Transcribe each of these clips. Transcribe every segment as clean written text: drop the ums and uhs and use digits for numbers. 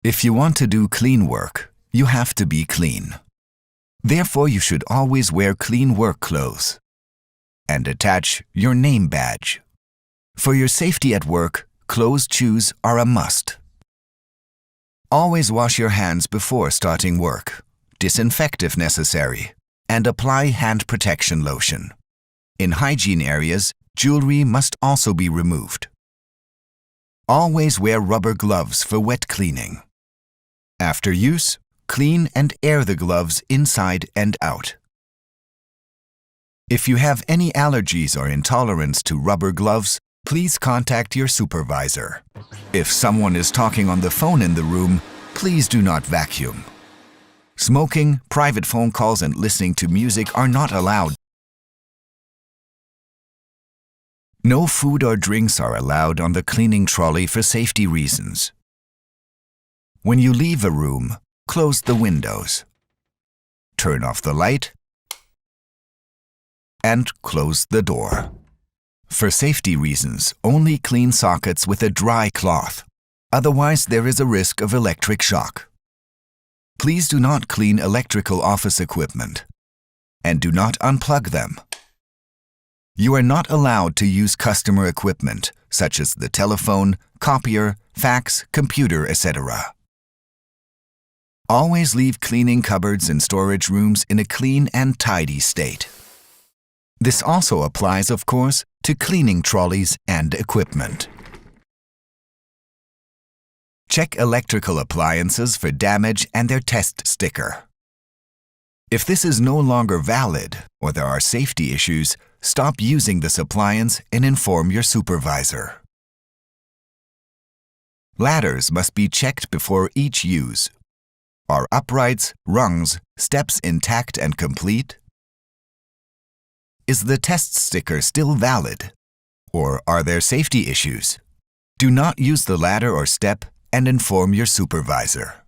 If you want to do clean work, you have to be clean. Therefore, you should always wear clean work clothes and attach your name badge. For your safety at work, closed shoes are a must. Always wash your hands before starting work, disinfect if necessary, and apply hand protection lotion. In hygiene areas, jewelry must also be removed. Always wear rubber gloves for wet cleaning. After use, clean and air the gloves inside and out. If you have any allergies or intolerance to rubber gloves, please contact your supervisor. If someone is talking on the phone in the room, please do not vacuum. Smoking, private phone calls, and listening to music are not allowed. No food or drinks are allowed on the cleaning trolley for safety reasons. When you leave a room, close the windows, turn off the light, and close the door. For safety reasons, only clean sockets with a dry cloth. Otherwise, there is a risk of electric shock. Please do not clean electrical office equipment and do not unplug them. You are not allowed to use customer equipment such as the telephone, copier, fax, computer, etc. Always leave cleaning cupboards and storage rooms in a clean and tidy state. This also applies, of course, to cleaning trolleys and equipment. Check electrical appliances for damage and their test sticker. If this is no longer valid or there are safety issues, stop using this appliance and inform your supervisor. Ladders must be checked before each use. Are uprights, rungs, steps intact and complete? Is the test sticker still valid? Or are there safety issues? Do not use the ladder or step and inform your supervisor.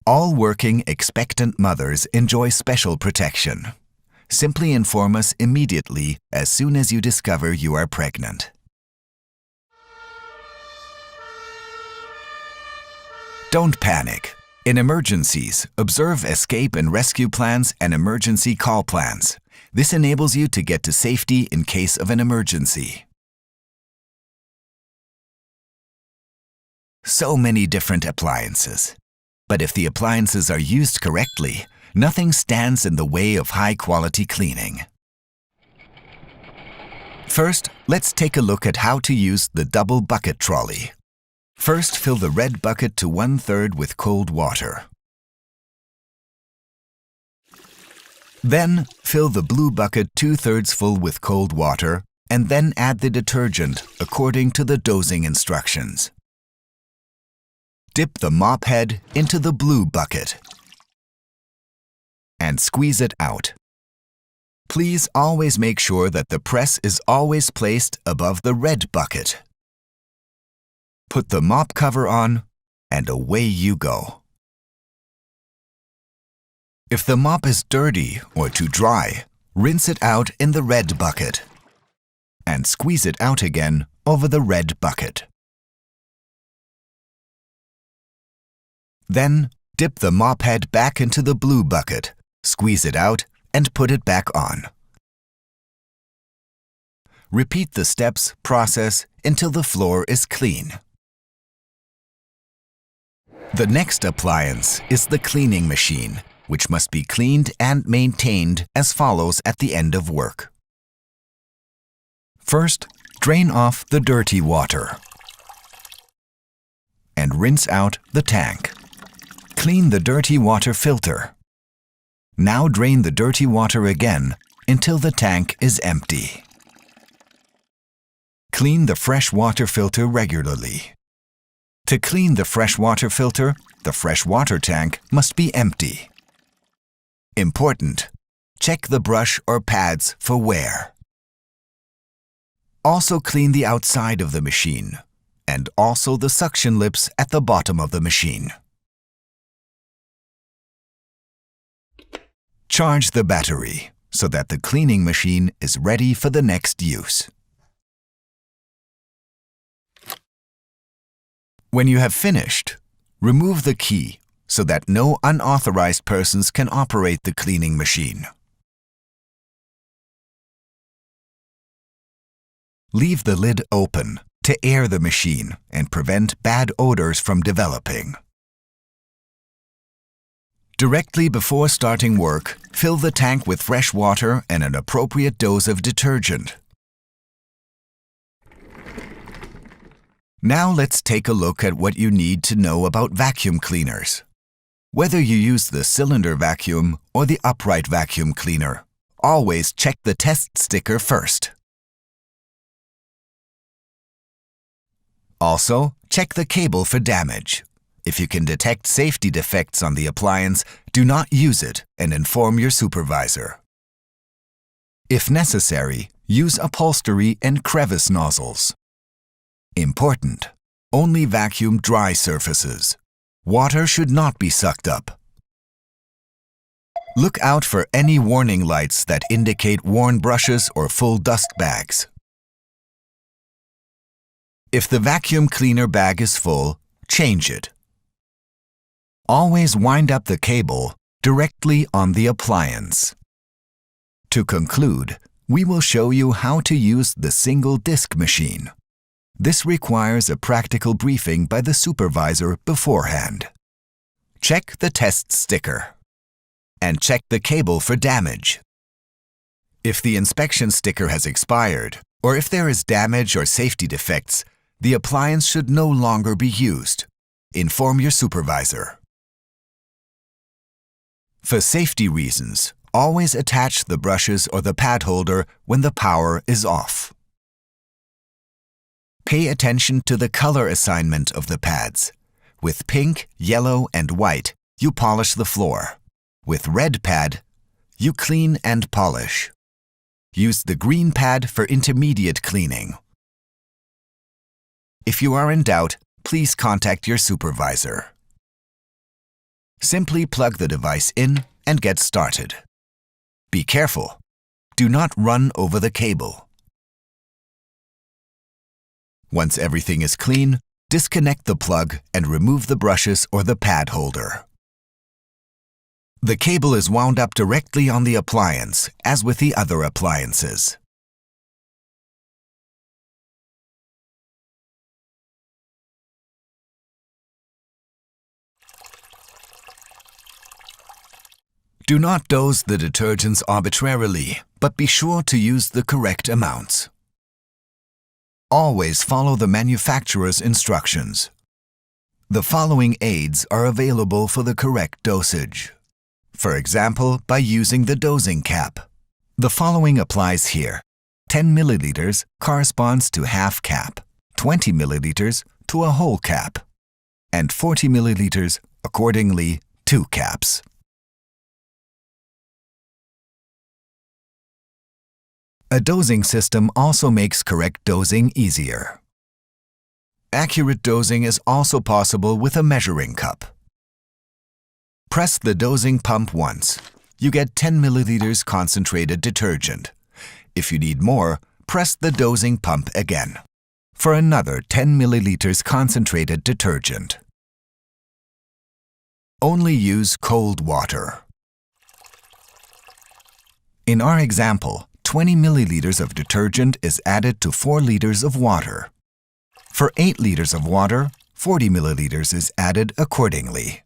All working, expectant mothers enjoy special protection. Simply inform us immediately as soon as you discover you are pregnant. Don't panic. In emergencies, observe escape and rescue plans and emergency call plans. This enables you to get to safety in case of an emergency. So many different appliances. But if the appliances are used correctly, nothing stands in the way of high-quality cleaning. First, let's take a look at how to use the double bucket trolley. First, fill the red bucket to 1/3 with cold water. Then, fill the blue bucket 2/3 full with cold water, and then add the detergent according to the dosing instructions. Dip the mop head into the blue bucket and squeeze it out. Please always make sure that the press is always placed above the red bucket. Put the mop cover on, and away you go. If the mop is dirty or too dry, rinse it out in the red bucket and squeeze it out again over the red bucket. Then, dip the mop head back into the blue bucket, squeeze it out, and put it back on. Repeat the process until the floor is clean. The next appliance is the cleaning machine, which must be cleaned and maintained as follows at the end of work. First, drain off the dirty water and rinse out the tank. Clean the dirty water filter. Now drain the dirty water again until the tank is empty. Clean the fresh water filter regularly. To clean the fresh water filter, the fresh water tank must be empty. Important: check the brush or pads for wear. Also clean the outside of the machine, and also the suction lips at the bottom of the machine. Charge the battery so that the cleaning machine is ready for the next use. When you have finished, Remove the key so that no unauthorized persons can operate the cleaning machine. Leave the lid open to air the machine and prevent bad odors from developing. Directly before starting work, fill the tank with fresh water and an appropriate dose of detergent. Now let's take a look at what you need to know about vacuum cleaners. Whether you use the cylinder vacuum or the upright vacuum cleaner, always check the test sticker first. Also, check the cable for damage. If you can detect safety defects on the appliance, do not use it and inform your supervisor. If necessary, use upholstery and crevice nozzles. Important: only vacuum dry surfaces. Water should not be sucked up. Look out for any warning lights that indicate worn brushes or full dust bags. If the vacuum cleaner bag is full, change it. Always wind up the cable directly on the appliance. To conclude, we will show you how to use the single disc machine. This requires a practical briefing by the supervisor beforehand. Check the test sticker. And check the cable for damage. If the inspection sticker has expired, or if there is damage or safety defects, the appliance should no longer be used. Inform your supervisor. For safety reasons, always attach the brushes or the pad holder when the power is off. Pay attention to the color assignment of the pads. With pink, yellow, and white, you polish the floor. With red pad, you clean and polish. Use the green pad for intermediate cleaning. If you are in doubt, please contact your supervisor. Simply plug the device in and get started. Be careful. Do not run over the cable. Once everything is clean, disconnect the plug and remove the brushes or the pad holder. The cable is wound up directly on the appliance, as with the other appliances. Do not dose the detergents arbitrarily, but be sure to use the correct amounts. Always follow the manufacturer's instructions. The following aids are available for the correct dosage. For example, by using the dosing cap. The following applies here. 10 milliliters corresponds to half cap, 20 milliliters to a whole cap, and 40 milliliters, accordingly, 2 caps. A dosing system also makes correct dosing easier. Accurate dosing is also possible with a measuring cup. Press the dosing pump once. You get 10 milliliters concentrated detergent. If you need more, press the dosing pump again for another 10 milliliters concentrated detergent. Only use cold water. In our example, 20 milliliters of detergent is added to 4 liters of water. For 8 liters of water, 40 milliliters is added accordingly.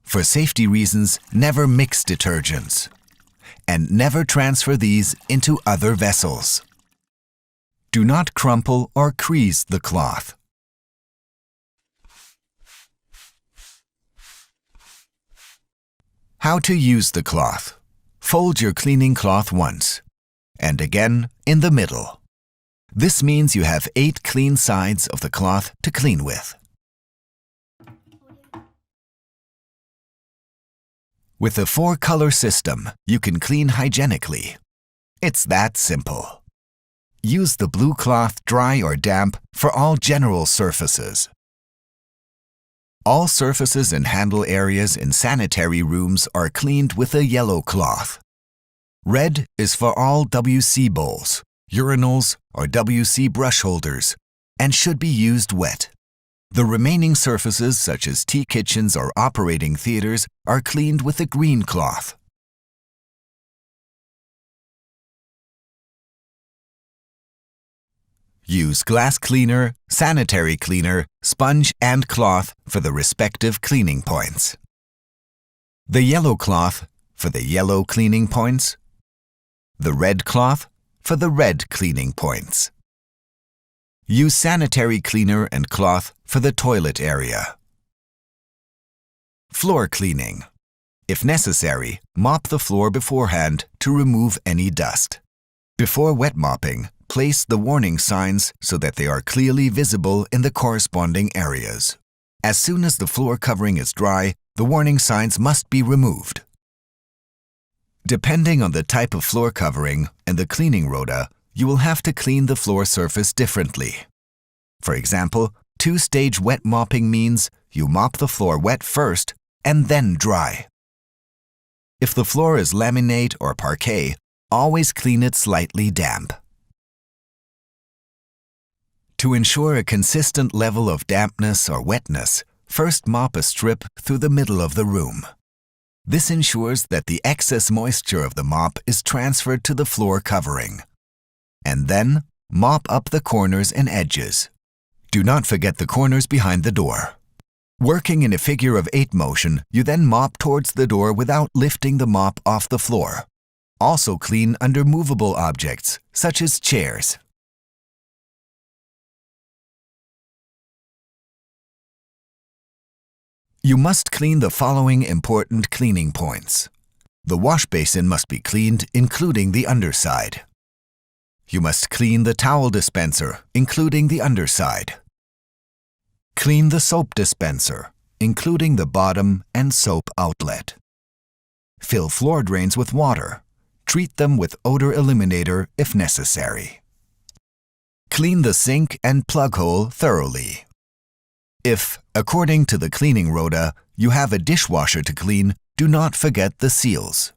For safety reasons, never mix detergents. And never transfer these into other vessels. Do not crumple or crease the cloth. How to use the cloth. Fold your cleaning cloth once, and again in the middle. This means you have 8 clean sides of the cloth to clean with. With a 4-color system, you can clean hygienically. It's that simple. Use the blue cloth, dry or damp, for all general surfaces. All surfaces and handle areas in sanitary rooms are cleaned with a yellow cloth. Red is for all WC bowls, urinals, or WC brush holders, and should be used wet. The remaining surfaces, such as tea kitchens or operating theaters, are cleaned with a green cloth. Use glass cleaner, sanitary cleaner, sponge and cloth for the respective cleaning points. The yellow cloth for the yellow cleaning points. The red cloth for the red cleaning points. Use sanitary cleaner and cloth for the toilet area. Floor cleaning. If necessary, mop the floor beforehand to remove any dust. Before wet mopping, place the warning signs so that they are clearly visible in the corresponding areas. As soon as the floor covering is dry, the warning signs must be removed. Depending on the type of floor covering and the cleaning rota, you will have to clean the floor surface differently. For example, two-stage wet mopping means you mop the floor wet first and then dry. If the floor is laminate or parquet, always clean it slightly damp. To ensure a consistent level of dampness or wetness, first mop a strip through the middle of the room. This ensures that the excess moisture of the mop is transferred to the floor covering. And then, mop up the corners and edges. Do not forget the corners behind the door. Working in a figure of 8 motion, you then mop towards the door without lifting the mop off the floor. Also clean under movable objects, such as chairs. You must clean the following important cleaning points. The wash basin must be cleaned, including the underside. You must clean the towel dispenser, including the underside. Clean the soap dispenser, including the bottom and soap outlet. Fill floor drains with water. Treat them with odor eliminator if necessary. Clean the sink and plug hole thoroughly. If, according to the cleaning rota, you have a dishwasher to clean, do not forget the seals.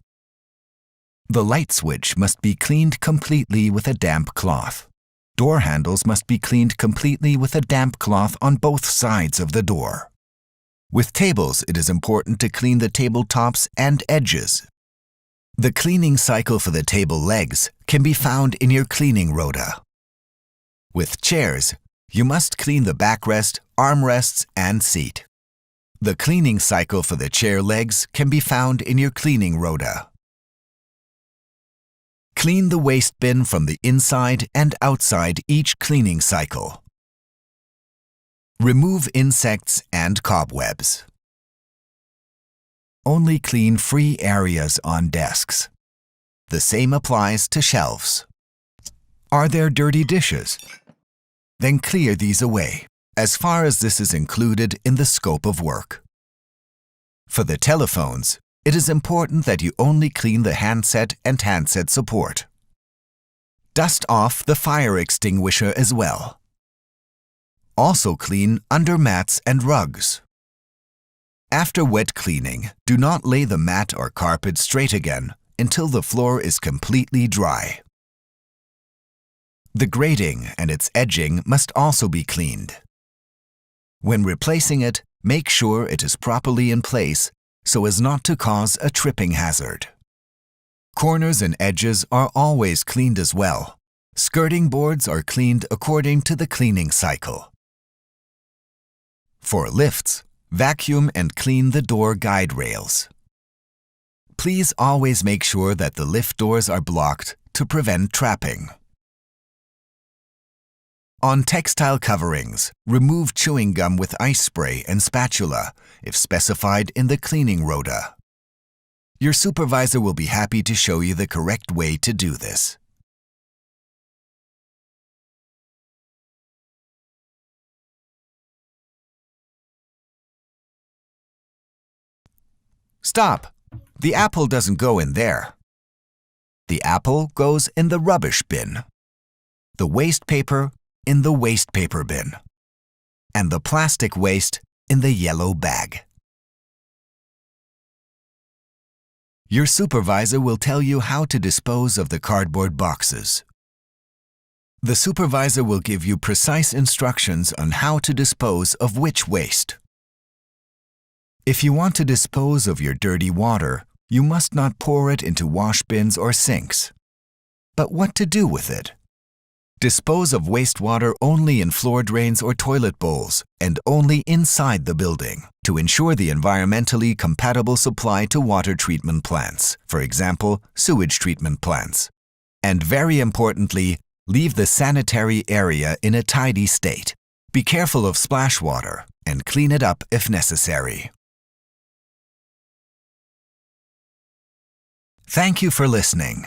The light switch must be cleaned completely with a damp cloth. Door handles must be cleaned completely with a damp cloth on both sides of the door. With tables, it is important to clean the tabletops and edges. The cleaning cycle for the table legs can be found in your cleaning rota. With chairs, you must clean the backrest, armrests, and seat. The cleaning cycle for the chair legs can be found in your cleaning rota. Clean the waste bin from the inside and outside each cleaning cycle. Remove insects and cobwebs. Only clean free areas on desks. The same applies to shelves. Are there dirty dishes? Then clear these away, as far as this is included in the scope of work. For the telephones, it is important that you only clean the handset and handset support. Dust off the fire extinguisher as well. Also clean under mats and rugs. After wet cleaning, do not lay the mat or carpet straight again until the floor is completely dry. The grating and its edging must also be cleaned. When replacing it, make sure it is properly in place so as not to cause a tripping hazard. Corners and edges are always cleaned as well. Skirting boards are cleaned according to the cleaning cycle. For lifts, vacuum and clean the door guide rails. Please always make sure that the lift doors are blocked to prevent trapping. On textile coverings, remove chewing gum with ice spray and spatula if specified in the cleaning rota. Your supervisor will be happy to show you the correct way to do this. Stop! The apple doesn't go in there. The apple goes in the rubbish bin. The waste paper in the waste paper bin. And the plastic waste in the yellow bag. Your supervisor will tell you how to dispose of the cardboard boxes. The supervisor will give you precise instructions on how to dispose of which waste. If you want to dispose of your dirty water, you must not pour it into wash bins or sinks. But what to do with it? Dispose of wastewater only in floor drains or toilet bowls and only inside the building to ensure the environmentally compatible supply to water treatment plants, for example, sewage treatment plants. And very importantly, leave the sanitary area in a tidy state. Be careful of splash water and clean it up if necessary. Thank you for listening.